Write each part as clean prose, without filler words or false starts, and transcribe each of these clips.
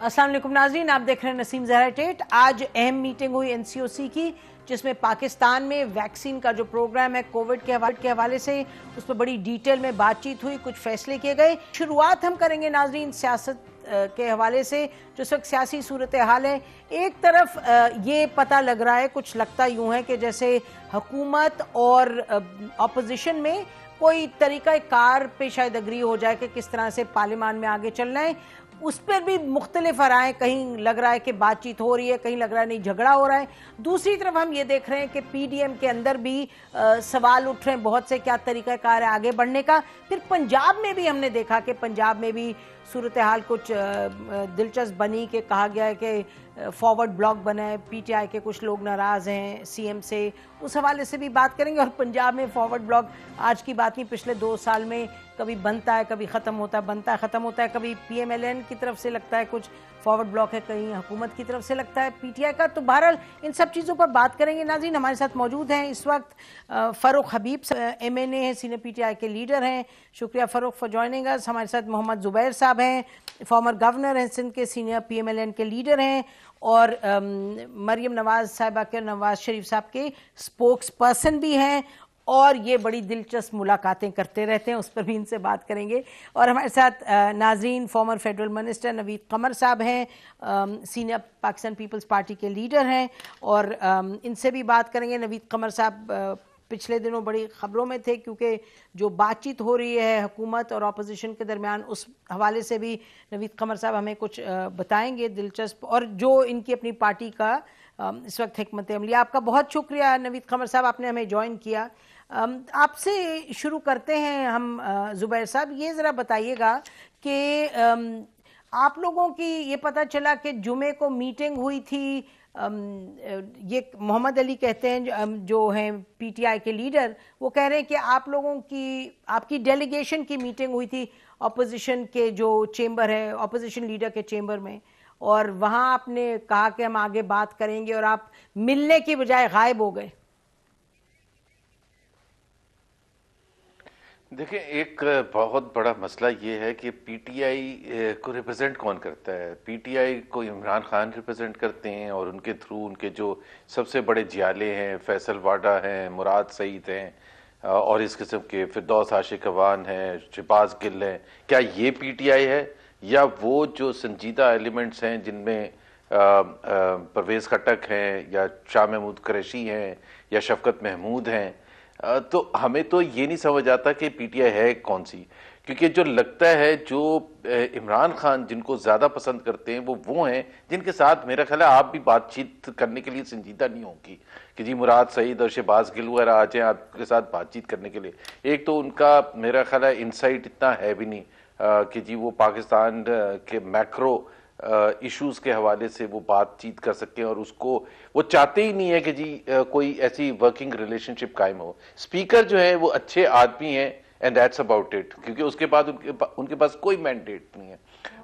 अस्सलाम वालेकुम नाज़रीन, आप देख रहे हैं नसीम ज़हरा टेट। आज अहम मीटिंग हुई एनसीओसी की, जिसमें पाकिस्तान में वैक्सीन का जो प्रोग्राम है कोविड के हवाले से उस पर बड़ी डिटेल में बातचीत हुई, कुछ फैसले किए गए। शुरुआत हम करेंगे नाज़रीन सियासत के हवाले से, जो इस वक्त सियासी सूरत हाल है। एक तरफ ये पता लग रहा है, कुछ लगता यूँ है कि जैसे हुकूमत और अपोजिशन में कोई तरीका कार पे शायद अग्री हो जाए कि किस तरह से पार्लियामान में आगे चलना है। उस पर भी मुख्तलिफ राय, कहीं लग रहा है कि बातचीत हो रही है, कहीं लग रहा है नहीं झगड़ा हो रहा है। दूसरी तरफ हम ये देख रहे हैं कि पीडीएम के अंदर भी सवाल उठ रहे हैं बहुत से, क्या तरीक़ाकार है आगे बढ़ने का। फिर पंजाब में भी हमने देखा कि पंजाब में भी सूरत हाल कुछ दिलचस्प बनी कि कहा गया है कि फॉरवर्ड ब्लॉक बना है, पीटीआई के कुछ लोग नाराज़ हैं सीएम से, उस हवाले से भी बात करेंगे। और पंजाब में फॉरवर्ड ब्लॉक आज की बात नहीं, पिछले 2 साल में कभी बनता है, कभी ख़त्म होता है, बनता है ख़त्म होता है, कभी पीएमएलएन की तरफ से लगता है कुछ फॉरवर्ड ब्लॉक है, कहीं हुकूमत की तरफ से लगता है पीटीआई का। तो बहरहाल इन सब चीज़ों पर बात करेंगे नाज़रीन। हमारे साथ मौजूद हैं इस वक्त फ़ारूक हबीब एमएनए हैं, सीनियर पीटीआई के लीडर हैं। शुक्रिया फ़ारूक फॉर जॉइनिंग अस। हमारे साथ मोहम्मद ज़ुबैर साहब हैं, फॉर्मर गवर्नर हैं सिंध के, सीनियर पीएमएलएन के लीडर हैं। और मरियम नवाज़ साहिबा के, नवाज़ शरीफ साहब के स्पोक्स पर्सन भी हैं, और ये बड़ी दिलचस्प मुलाकातें करते रहते हैं, उस पर भी इनसे बात करेंगे। और हमारे साथ नाजरीन फॉर्मर फेडरल मिनिस्टर नवीद कमर साहब हैं, सीनियर पाकिस्तान पीपल्स पार्टी के लीडर हैं, और इनसे भी बात करेंगे। नवीद कमर साहब पिछले दिनों बड़ी ख़बरों में थे, क्योंकि जो बातचीत हो रही है हुकूमत और अपोजिशन के दरमियान, उस हवाले से भी नवीद कमर साहब हमें कुछ बताएंगे दिलचस्प, और जो इनकी अपनी पार्टी का इस वक्त हिकमत अमली। आपका बहुत शुक्रिया नवीद कमर साहब, आपने हमें ज्वाइन किया। आपसे शुरू करते हैं हम। ज़ुबैर साहब, ये ज़रा बताइएगा कि आप लोगों की ये पता चला कि जुमे को मीटिंग हुई थी, ये मोहम्मद अली कहते हैं जो हैं पीटीआई के लीडर, वो कह रहे हैं कि आप लोगों की, आपकी डेलीगेशन की मीटिंग हुई थी अपोजिशन के जो चेंबर है, अपोजिशन लीडर के चेंबर में, और वहाँ आपने कहा कि हम आगे बात करेंगे, और आप मिलने की बजाय गायब हो गए। देखिए, एक बहुत बड़ा मसला ये है कि पीटीआई को रिप्रेजेंट कौन करता है। पीटीआई को इमरान खान रिप्रेजेंट करते हैं, और उनके थ्रू उनके जो सबसे बड़े जियाले हैं, फैसल वाडा हैं, मुराद सईद हैं, और इस किस्म के फिरदौस आशिक अवान हैं, शहबाज गिल हैं। क्या ये पीटीआई है, या वो जो संजीदा एलिमेंट्स हैं जिनमें परवेज़ खट्टक हैं, या शाह महमूद कुरैशी हैं, या शफकत महमूद हैं? तो हमें तो ये नहीं समझ आता कि पीटीआई है कौन सी, क्योंकि जो लगता है जो इमरान खान जिनको ज़्यादा पसंद करते हैं वो हैं जिनके साथ मेरा ख्याल है आप भी बातचीत करने के लिए संजीदा नहीं होंगी कि जी मुराद सईद और शहबाज गिल वगैरह आ जाएं आपके साथ बातचीत करने के लिए। एक तो उनका मेरा ख्याल है इंसाइट इतना है भी नहीं कि जी वो पाकिस्तान के मैक्रो इश्यूज के हवाले से वो बातचीत कर सकते हैं, और उसको वो चाहते ही नहीं है कि जी कोई ऐसी वर्किंग रिलेशनशिप कायम हो। स्पीकर जो है वो अच्छे आदमी हैं, एंड दैट्स अबाउट इट, क्योंकि उसके बाद उनके पास कोई मैंडेट नहीं है।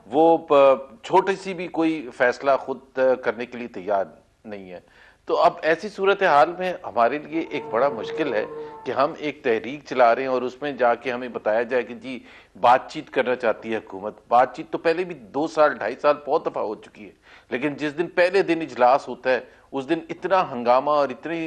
वो छोटी सी भी कोई फैसला खुद करने के लिए तैयार नहीं है। तो अब ऐसी सूरत हाल में हमारे लिए एक बड़ा मुश्किल है कि हम एक तहरीक चला रहे हैं, और उसमें जाके हमें बताया जाए कि जी बातचीत करना चाहती है हुकूमत। बातचीत तो पहले भी 2 साल 2.5 साल बहुत दफा हो चुकी है, लेकिन जिस दिन पहले दिन इजलास होता है उस दिन इतना हंगामा और इतनी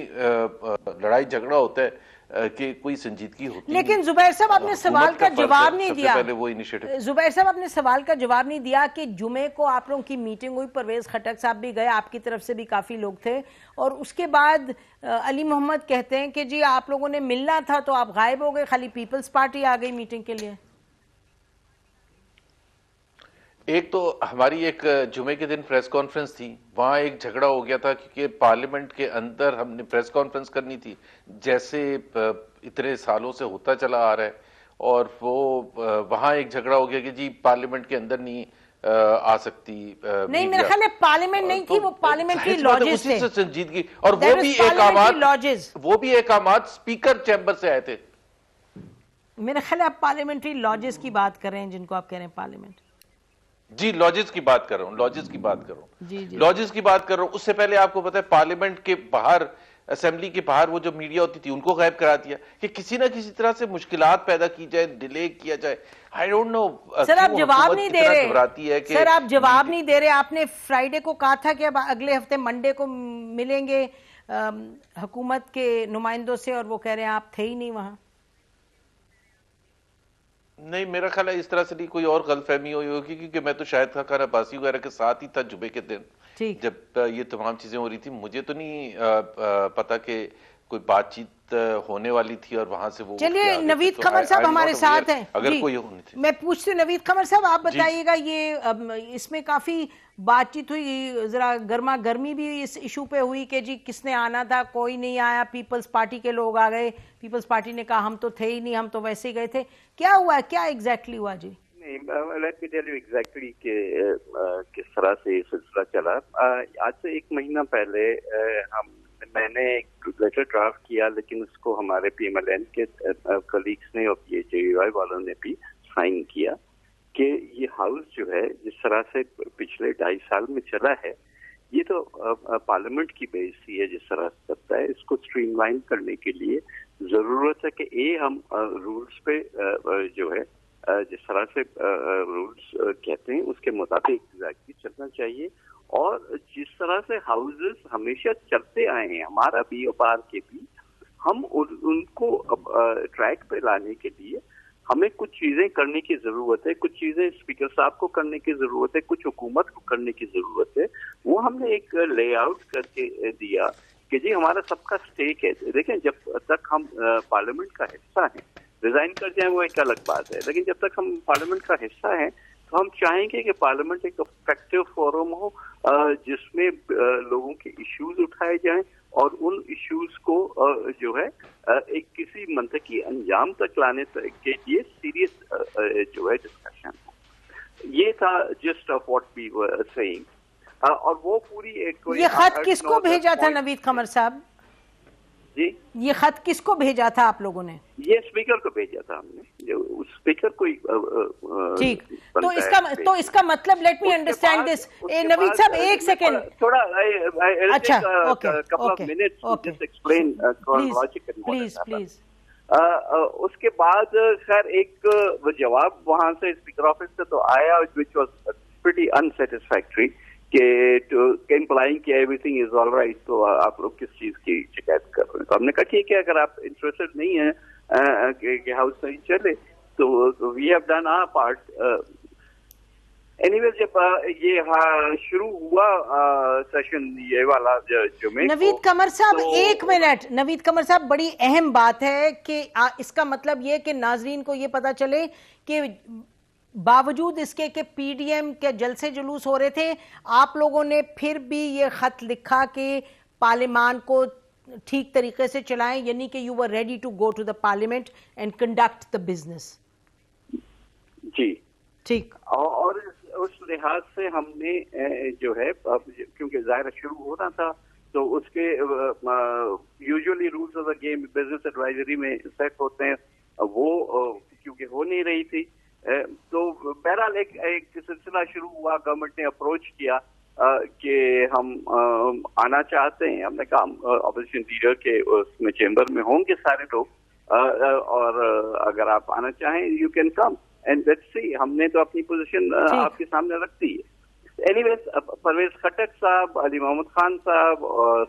लड़ाई झगड़ा होता है कि कोई संजीदगी होती है। लेकिन जुबैर साहब आपने सवाल का जवाब नहीं दिया। पहले वो इनिशिएटिव, जुबैर साहब आपने सवाल का जवाब नहीं दिया कि जुमे को आप लोगों की मीटिंग हुई, परवेज खट्टक साहब भी गए, आपकी तरफ से भी काफी लोग थे, और उसके बाद अली मोहम्मद कहते हैं कि जी आप लोगों ने मिलना था तो आप गायब हो गए, खाली पीपल्स पार्टी आ गई मीटिंग के लिए। एक तो हमारी एक जुमे के दिन प्रेस कॉन्फ्रेंस थी, वहाँ एक झगड़ा हो गया था क्योंकि पार्लियामेंट के अंदर हमने प्रेस कॉन्फ्रेंस करनी थी, जैसे इतने सालों से होता चला आ रहा है, और वो वहाँ एक झगड़ा हो गया कि जी पार्लियामेंट के अंदर नहीं आ सकती। नहीं, मेरा ख्याल है पार्लियामेंट नहीं थी, वो पार्लियामेंट्री लॉजेस थे, संजीदगी, और वो भी एकामात स्पीकर चैम्बर से आए थे। मेरा ख्याल है आप पार्लियामेंट्री लॉजेस की बात कर रहे हैं, जिनको आप कह रहे हैं पार्लियामेंट। जी लॉजेस की बात कर रहा हूँ, लॉजेस की बात कर रहा हूँ। उससे पहले आपको पता है पार्लियामेंट के बाहर असेंबली के बाहर वो जो मीडिया होती थी उनको गायब करा दिया कि किसी ना किसी तरह से मुश्किलात पैदा की जाए, डिले किया जाए। I don't know. सर आप जवाब नहीं दे रहे। घबराती है कि सर आप जवाब नहीं दे रहे। आपने फ्राइडे को कहा था कि अब अगले हफ्ते मंडे को मिलेंगे हुकूमत के नुमाइंदों से, और वो कह रहे हैं आप थे ही नहीं वहां। नहीं, मेरा ख्याल है इस तरह से नहीं, कोई और गलतफहमी हुई होगी, क्योंकि मैं तो शायद खान अब्बासी वगैरह के साथ ही था जुमे के दिन जब ये तमाम चीजें हो रही थी। मुझे तो नहीं पता कि कोई बातचीत होने वाली थी और वहां से वो। चलिए नवीद खमर साहब हमारे साथ हैं। अगर कोई होनी थी, मैं पूछती हूँ नवीद खमर साहब, आप बताइएगा ये इसमें काफी बातचीत हुई, जरा गर्मा गर्मी भी इस इशू पे हुई कि जी किसने आना था, कोई नहीं आया, पीपल्स पार्टी के लोग आ गए, पीपल्स पार्टी ने कहा हम तो थे ही नहीं, हम तो वैसे ही गए थे। क्या हुआ, क्या एग्जैक्टली हुआ जी? Let me tell you exactly किस तरह से ये सिलसिला चला। आज से 1 महीना पहले मैंने एक लेटर ड्राफ्ट किया, लेकिन उसको हमारे PMLN के कलीग्स ने और PHAI वालों ने भी साइन किया कि ये हाउस जो है जिस तरह से पिछले 2.5 साल में चला है, ये तो पार्लियामेंट की बेइज्जती है जिस तरह से करता है। इसको स्ट्रीमलाइन करने के लिए जरूरत है कि हम रूल्स पे जो है जिस तरह से रूल्स कहते हैं उसके मुताबिक एग्जैक्टली चलना चाहिए। और जिस तरह से हाउसेस हमेशा चलते आए हैं, हमारा भी और बाहर के भी, हम उनको ट्रैक पे लाने के लिए हमें कुछ चीजें करने की जरूरत है, कुछ चीजें स्पीकर साहब को करने की जरूरत है, कुछ हुकूमत को करने की जरूरत है। वो हमने एक लेआउट करके दिया कि जी हमारा सबका स्टेक है। देखें, जब तक हम पार्लियामेंट का हिस्सा हैं, रिजाइन कर जाए वो एक अलग बात है, लेकिन जब तक हम पार्लियामेंट का हिस्सा हैं तो हम चाहेंगे कि पार्लियामेंट एक इफेक्टिव फोरम हो जिसमें लोगों के इश्यूज उठाए जाएं और उन इश्यूज को जो है एक किसी मंतकी अंजाम तक लाने के लिए सीरियस जो है डिस्कशन हो। ये था just of what we were saying. और वो पूरी एक ये खत किसको भेजा था नवीद खमर साहब जी? ये खत किसको भेजा था आप लोगों ने? ये स्पीकर को भेजा था हमने, जो उस स्पीकर को। ठीक, तो इसका मतलब let me understand this. Naveed साहब एक सेकंड, थोड़ा अच्छा, okay, just explain please please. उसके बाद खैर एक जवाब वहां से स्पीकर ऑफिस से तो आया, व्हिच वाज प्रीटी अनसेटिस्फैक्टरी, के इम्प्लाइंग कि एवरीथिंग इज ऑल राइट, तो आप लोग किस चीज की शिकायत कर रहे हैं। तो हमने कहा ठीक है, अगर आप इंटरेस्टेड नहीं है कि हाउस नहीं चले तो we have done our part. Anyways, जब ये शुरू हुआ सेशन ये वाला जो में, नवीद कमर साहब एक मिनट, नवीद कमर साहब बड़ी अहम बात है कि इसका मतलब ये कि नाजरीन को ये पता चले कि बावजूद इसके कि PDM के जलसे जुलूस हो रहे थे, आप लोगों ने फिर भी ये खत लिखा कि पार्लियामान को ठीक तरीके से चलाएं, यानी कि you were ready to go to the parliament and conduct the business. जी ठीक। और उस लिहाज से हमने जो है, क्योंकि जाहिर शुरू हो रहा था तो उसके usually rules of the game business advisory में सेट होते हैं, वो क्योंकि हो नहीं रही थी, तो बहरहाल एक सिलसिला शुरू हुआ। गवर्नमेंट ने अप्रोच किया कि हम आना चाहते हैं। हमने कहा ऑपोजिशन लीडर के उसमें चेंबर में होंगे सारे लोग, और अगर आप आना चाहें you can come and let's see. हमने तो अपनी पोजीशन आपके सामने रख दी है। एनीवेज, परवेज खटक साहब, अली मोहम्मद खान साहब और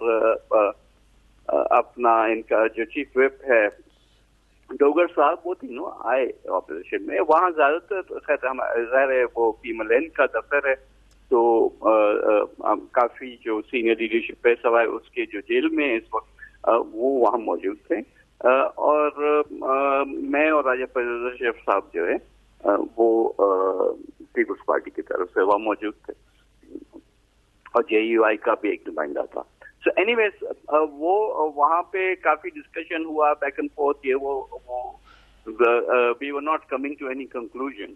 अपना इनका जो चीफ व्हिप है डोगर साहब, वो तीनों आए ऑपोजिशन में। वहाँ ज्यादातर खैर है वो PMLN का दफ्तर है, तो काफी जो सीनियर लीडरशिप है सवाए उसके जो जेल में इस वक्त वो वहाँ मौजूद थे। और मैं और राजा फैजल शेख साहब जो है वो पीपल्स पार्टी की तरफ से वहाँ मौजूद थे, और JUI का भी एक नुमाइंदा था। So anyways, वो वहाँ पे काफी डिस्कशन हुआ, बैक एंड फोर्थ, ये वो we were not coming to any conclusion।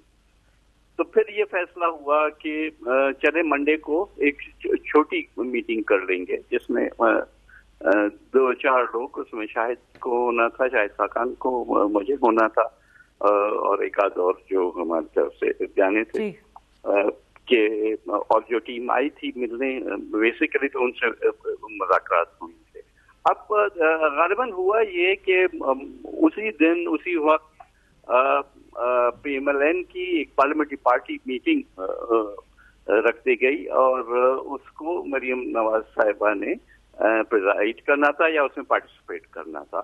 तो फिर ये फैसला हुआ कि चले मंडे को एक छोटी मीटिंग कर लेंगे, जिसमें 2-4 लोग, उसमें शाहिद को होना था, शाहिद खाकान को, मुझे होना था, और एक आध और जो हमारी तरफ से जाने थे कि, और जो टीम आई थी मिलने, बेसिकली तो उनसे मुज़ाकरात हुई थे। अब गालिबन हुआ ये कि उसी दिन उसी वक्त PMLN की एक पार्लियामेंट्री पार्टी मीटिंग रख दी गई और उसको मरियम नवाज साहिबा ने प्रिजाइड करना था या उसमें पार्टिसिपेट करना था।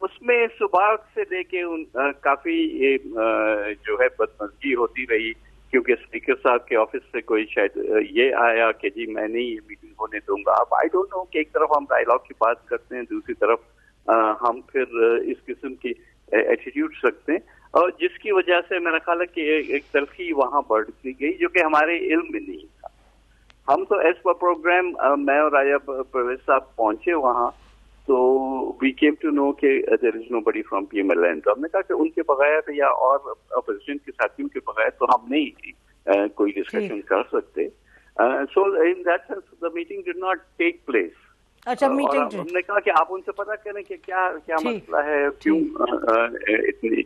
उसमें सुबह से लेके काफी जो है बदमज़गी होती रही, क्योंकि स्पीकर साहब के ऑफिस से कोई शायद ये आया कि जी मैं नहीं ये मीटिंग होने दूंगा। अब आई डोंट नो कि एक तरफ हम डायलॉग की बात करते हैं, दूसरी तरफ हम फिर इस किस्म की एटीट्यूड रखते हैं, और जिसकी वजह से मेरा ख्याल है कि एक तलखी वहां बढ़ दी गई जो कि हमारे इल्म में नहीं था। हम तो एज पर प्रोग्राम मैं और राजा परवेज साहब पहुंचे वहां, तो वी केम टू नो कि there is nobody from PMLN। तो हमने कहा कि उनके बगैर या और अपोजिशन के साथियों के बगैर तो हम नहीं कोई डिस्कशन कर सकते। So in that sense the meeting did not take place. अच्छा, मीटिंग हमने कहा कि आप उनसे पता करें कि क्या क्या मसला है, क्यों इतनी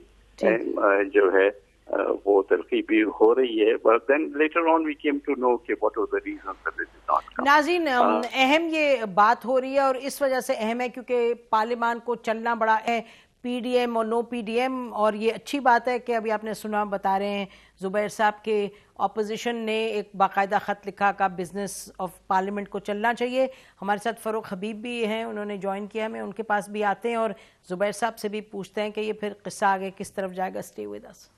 जो है वो तलखी भी हो रही है। But then later on we came to know कि what was the reason for this is not come. नाज़रीन, अहम ये बात हो रही है और इस वजह से अहम है क्योंकि पार्लियामान को चलना बड़ा है, PDM और नो PDM। और ये अच्छी बात है कि अभी आपने सुना, बता रहे हैं ज़ुबैर साहब के ऑपोजिशन ने एक बाकायदा ख़त लिखा का बिजनेस ऑफ पार्लियामेंट को चलना चाहिए। हमारे साथ फ़ारूक हबीब भी हैं, उन्होंने ज्वाइन किया, हमें उनके पास भी आते हैं और ज़ुबैर साहब से भी पूछते हैं कि ये फिर किस्सा आगे किस तरफ जाएगा। Stay with us.